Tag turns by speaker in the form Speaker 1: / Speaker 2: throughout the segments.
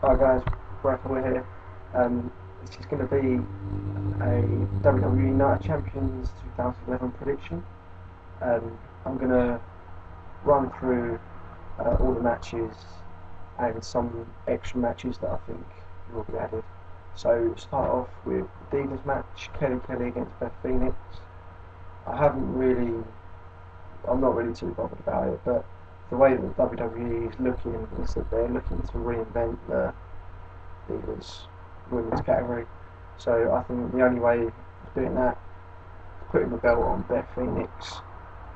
Speaker 1: Hi guys, we're here. This is going to be a WWE Night of Champions 2011 prediction. I'm going to run through all the matches and some extra matches that I think will be added. So start off with the Divas match, Kelly against Beth Phoenix. I'm not really too bothered about it, but the way that WWE is looking is that they're looking to reinvent the Divas women's category. So I think the only way of doing that is putting the belt on Beth Phoenix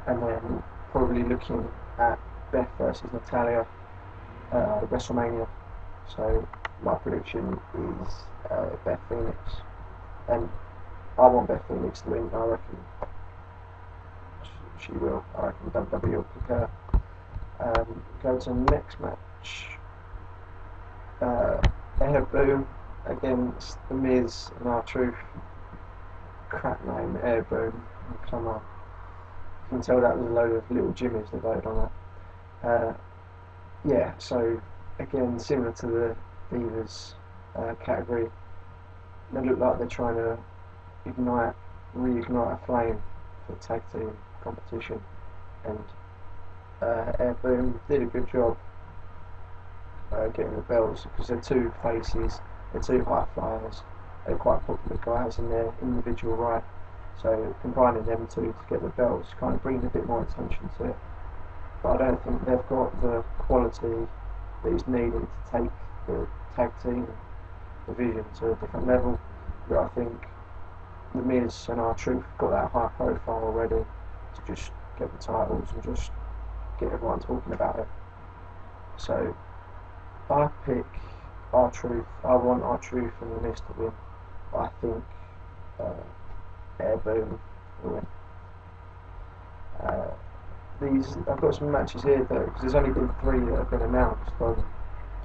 Speaker 1: and then probably looking at Beth versus Natalia at WrestleMania. So my prediction is Beth Phoenix, and I want Beth Phoenix to win. I reckon she will. I reckon WWE will pick her. Go to the next match. Air Boom against The Miz and R-Truth. Crap name, Air Boom. Come on. You can tell that was a load of little Jimmies that voted on that. Yeah, so again, similar to the Divas category, they look like they're trying to reignite a flame for tag team competition, and Air Boom did a good job getting the belts because they're two faces, they're two high flyers, they're quite popular guys in their individual right. So combining them two to get the belts kind of brings a bit more attention to it. But I don't think they've got the quality that is needed to take the tag team division to a different level. But I think The Miz and R-Truth got that high profile already to just get the titles and just get everyone talking about it. So I pick R-Truth. I want R-Truth and The Miz to win. I think Air Boom will win. I've got some matches here though, because there's only been 3 that have been announced on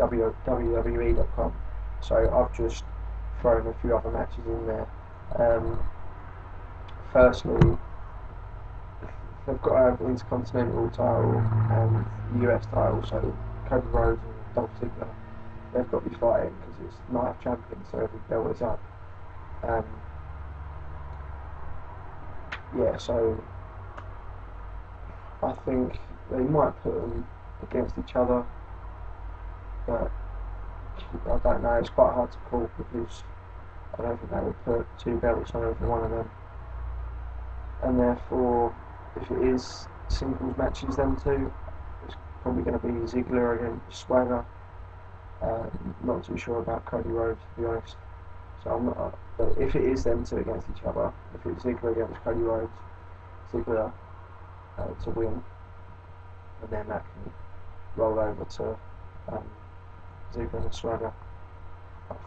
Speaker 1: WWE.com. So I've just thrown a few other matches in there. Firstly, they've got to have the Intercontinental title and the US title, so Cody Rhodes and Dolph Ziggler, they've got to be fighting because it's Night of Champions, so every belt is up. Yeah, so I think they might put them against each other, but I don't know, it's quite hard to call because I don't think they would put 2 belts on every one of them. And therefore, if it is singles matches, them two, it's probably going to be Ziggler against Swagger. Not too sure about Cody Rhodes, to be honest. So I'm not. But if it is them two against each other, if it's Ziggler against Cody Rhodes, Ziggler to win, and then that can roll over to Ziggler and Swagger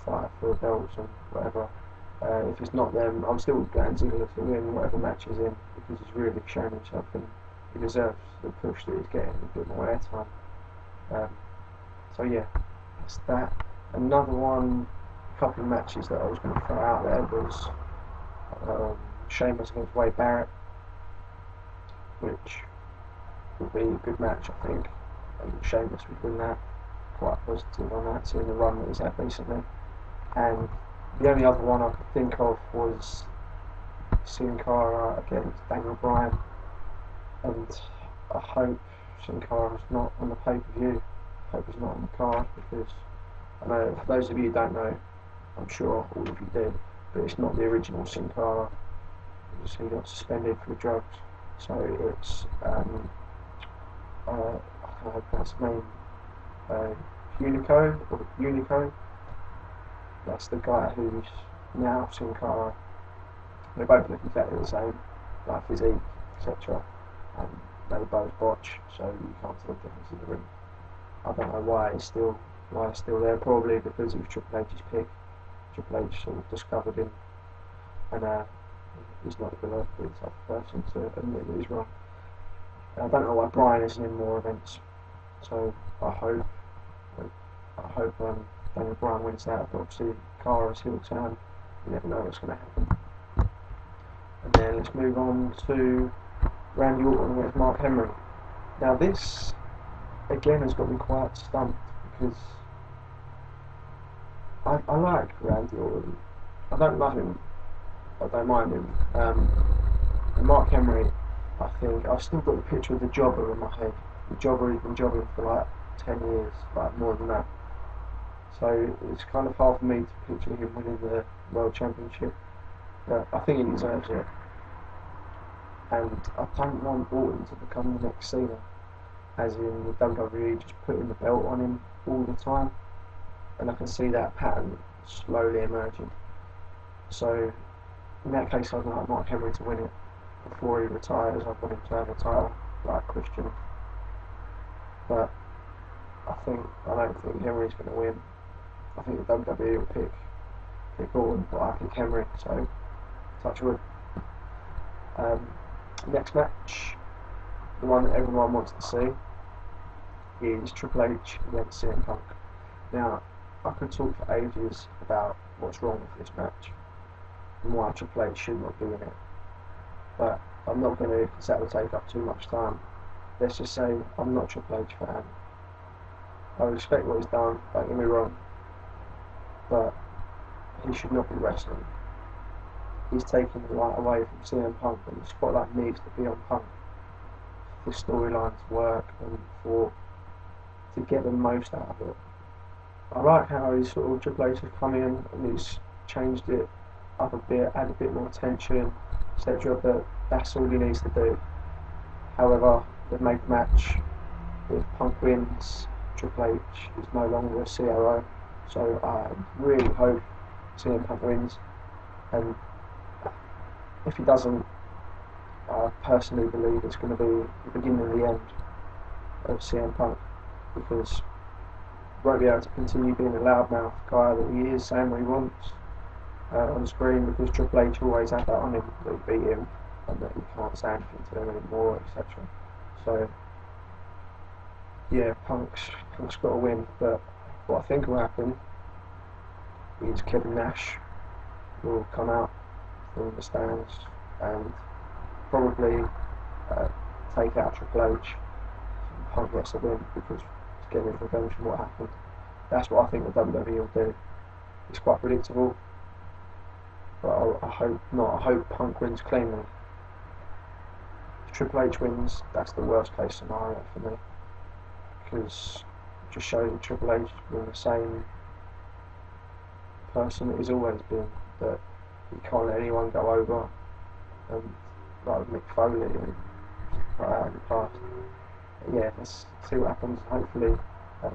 Speaker 1: fight for belts and whatever. If it's not them, I'm still going Ziggler to win whatever match he's in because he's really shown himself and he deserves the push that he's getting, a bit more airtime. So yeah, that's that. Another one, a couple of matches that I was going to throw out there was Sheamus against Wade Barrett, which would be a good match, I think. And Sheamus would win that. Quite positive on that, seeing the run that he's had recently. And the only other one I could think of was Sin Cara against Daniel Bryan, and I hope Sin Cara's not on the pay-per-view. I hope he's not on the card because I know, for those of you who don't know, I'm sure all of you do, but it's not the original Sin Cara. He got suspended for drugs, so it's I can't pronounce his name. Unico. That's the guy who's now Sin Cara. They both look exactly the same, like physique, etc. And they both botch, so you can't tell the difference in the ring. I don't know why it's still there. Probably because it was Triple H's pick. Triple H sort of discovered him, and he's not going to be the type of person to admit that he's wrong. I don't know why Bryan isn't in more events. So I hope Daniel Bryan wins that, but obviously Cara's heel turn, you never know what's going to happen. And then let's move on to Randy Orton against Mark Henry. Now this again has got me quite stumped because I like Randy Orton. I don't love him. I don't mind him. And Mark Henry, I think I've still got the picture of the Jobber in my head. The Jobber has been jobbing for like 10 years, like more than that. So it's kind of hard for me to picture him winning the World Championship. But I think he deserves it. And I don't want Orton to become the next Cena, as in the WWE just putting the belt on him all the time. And I can see that pattern slowly emerging. So in that case, I'd like Mark Henry to win it before he retires. I want him to have a title like Christian. But I don't think Henry's going to win. I think the WWE will pick Orton, but I pick Henry. So touch wood. Next match, the one that everyone wants to see, is Triple H against CM Punk. Now, I could talk for ages about what's wrong with this match and why Triple H should not be in it, but I'm not going to, because that would take up too much time. Let's just say I'm not a Triple H fan. I respect what he's done, don't get me wrong, but he should not be wrestling. He's taking the light away from CM Punk, and the spotlight needs to be on Punk for storyline to work and to get the most out of it. I like how he's sort of Triple H has come in and he's changed it up a bit, add a bit more tension, etc. But that's all he needs to do. However, the make match, if Punk wins, Triple H is no longer a COO. So I really hope CM Punk wins, and if he doesn't, I personally believe it's going to be the beginning of the end of CM Punk, because he won't be able to continue being a loudmouth guy that he is, saying what he wants on screen, because Triple H always had that on him, that he beat him and that he can't say anything to them anymore, etc. So yeah, Punk's got to win, but what I think will happen is Kevin Nash will come out from the stands and probably take out Triple H. Punk gets a win because he's getting his revenge for what happened. That's what I think the WWE will do. It's quite predictable, but I hope not. I hope Punk wins cleanly. If Triple H wins, that's the worst case scenario for me, because it just shows that Triple H has been the same person that he's always been, that he can't let anyone go over, and like Mick Foley and like that in the past. Yeah, let's see what happens. Hopefully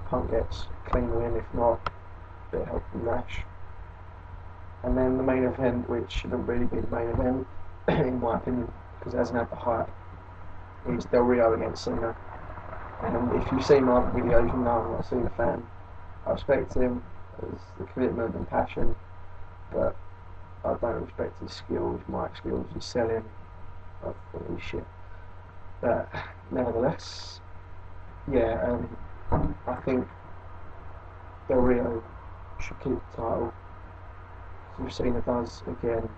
Speaker 1: Punk gets a clean win, if not a bit of help from Nash. And then the main event, which shouldn't really be the main event in my opinion, because it hasn't had the hype, is Del Rio against Cena. And if you've seen my other videos, you know I'm not a Cena fan. I respect him as the commitment and passion, but I don't respect his skills. My skills is selling. I think he's shit. But nevertheless, yeah, I think Del Rio should keep the title. If Cena does again,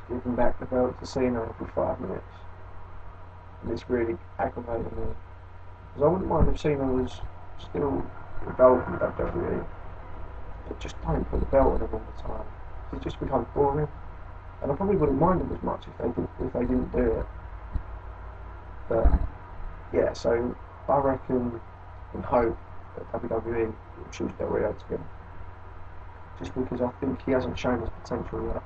Speaker 1: giving back the belt to Cena every 5 minutes, and it's really aggravating me. Because I wouldn't mind if Cena was still involved in WWE, but just don't put the belt on him all the time. It just becomes boring, and I probably wouldn't mind him as much if they didn't do it. But yeah, so I reckon and hope that WWE will choose Del Rio to win, just because I think he hasn't shown his potential yet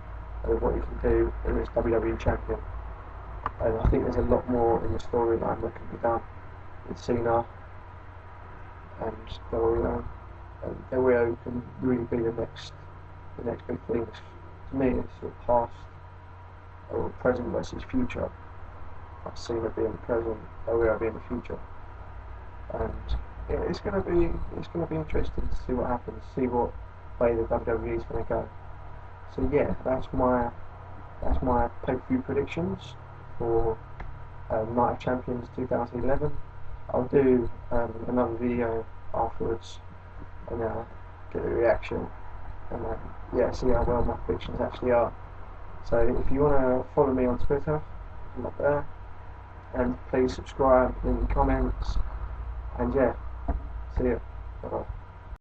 Speaker 1: of what he can do as WWE champion, and I think there's a lot more in the storyline that can be done with Cena and Del Rio, and Del Rio can really be the next big thing. To me, it's sort of past or present versus future. I've seen it being present, Del Rio being the future, and yeah, it's gonna be interesting to see what happens, see what way the WWE is gonna go. So yeah, that's my pay-per-view predictions for Night of Champions 2011. I'll do another video afterwards and get a reaction, and yeah, see how well my predictions actually are. So if you want to follow me on Twitter, I'm up there, and please subscribe, leave comments, and yeah, see you. Bye bye.